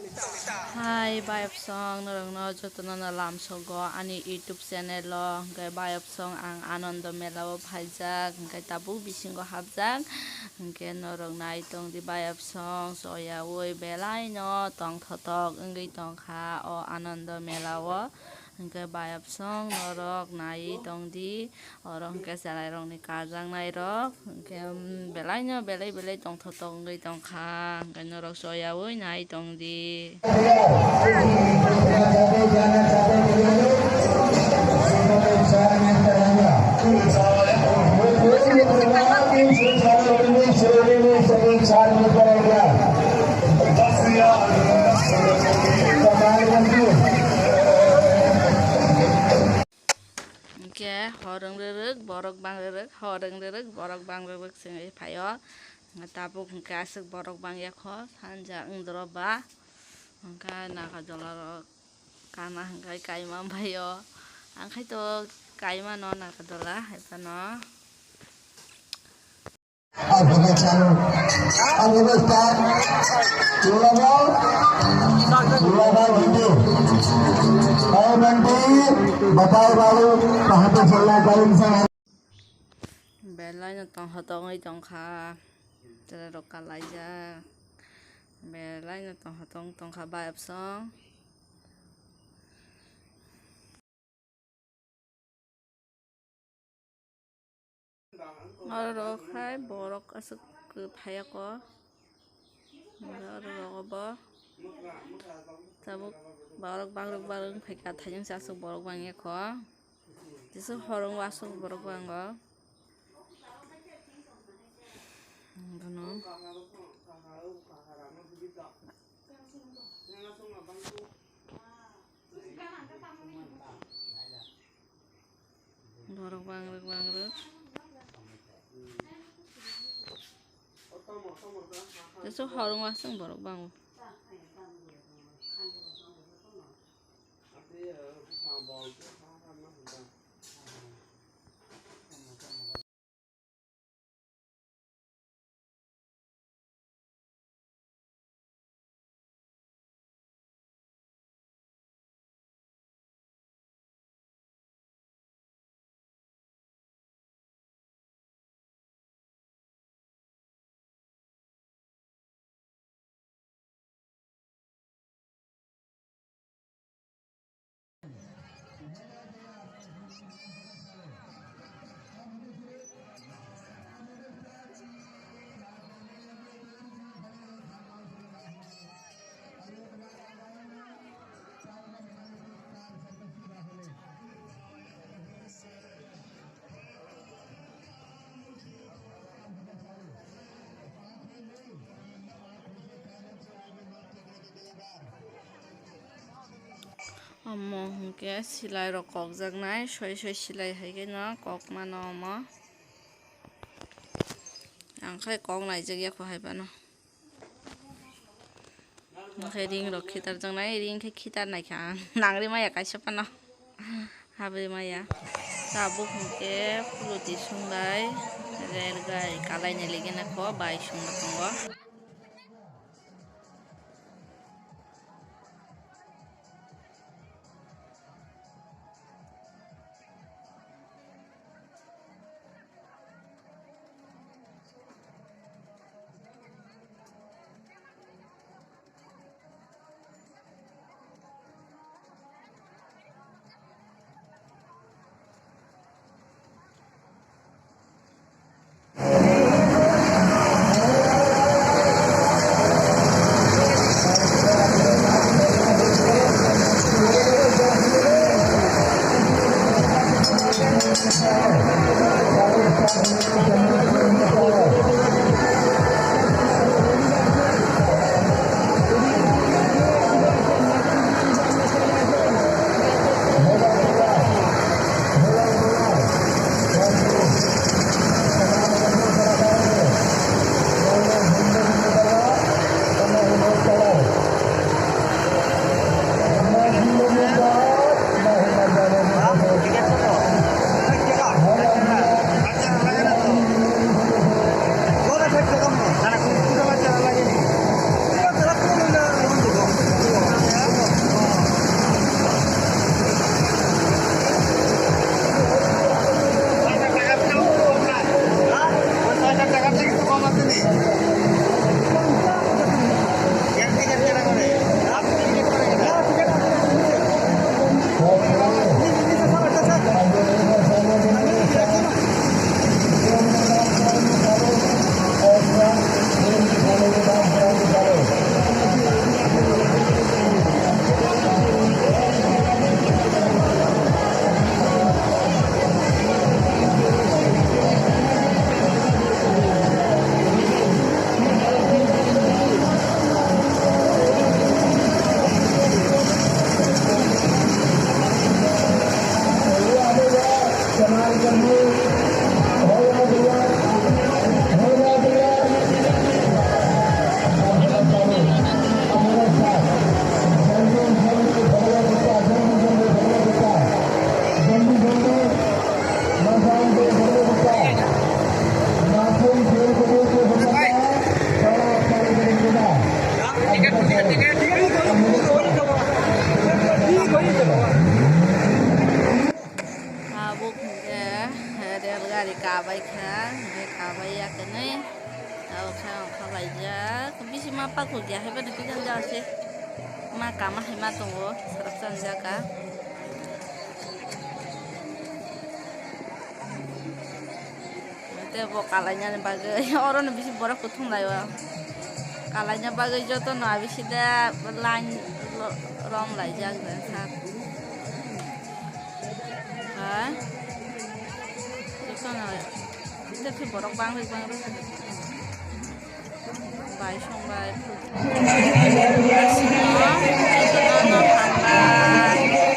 Hai bayap song narangno jotona na lam sogo ani YouTube channel lo hingkai bayap song ang Anando Mela o phaijak hingkai tabuk bisingo habjak hingke norong nai tong di bayap song soya oi belai no tong thotok wngwi tongkha o Anando Mela o hingke bayap song norok nai tong di oro hingke jalai rok ni kajang nai rok hingke belai no belai tong thotok wngwi tongkha hingke norok soya oi nai tong di horeng rerek borok bang rerek horeng rerek borok bang rerek sing phaio tabuk hingke asuk borok bang yakho sanja wngdoro ba hingke nakadolaro kana hingkai kaima phaio angkhai to kaima no nakadola haibano बताओ बाबू कहाँ पे चलना है इंसान belai no tong hotong tongkha tere roka laija belai no tong hotong tongkha bayap song oro khai borok asuk phaya ko oro bo tabuk borok bang phaika thaijang asuk borok bang yakho jisu horong asuk borok bang go bono borok bang rek jisu horong asuk borok bang amo hingke silai rok kokjak nai soi silai haike no kok mano omo angkhai kok naijak yakho haibano angkhai ring rok khitar jangnai ring khe khitar naikha nangri maya kaisa pano habri maya tabuk hingke puluti sungbai rel gai kalai ni ligena ko bai sungna tongo Habuk ke real kabai kan, kabai ya kene. Tahu kan kabai ya, bisa mapa kok ya hebat itu jangan sih. Maka mah hemat tunggu, serap sanjaka. Nanti kalanya bagai orang bisa borak kutung lah ya. Kalanya bagai jodoh no habis ida berlan rom lah jangan sah. Hah? Itu na, itu sih borak bang. Baik, song baik.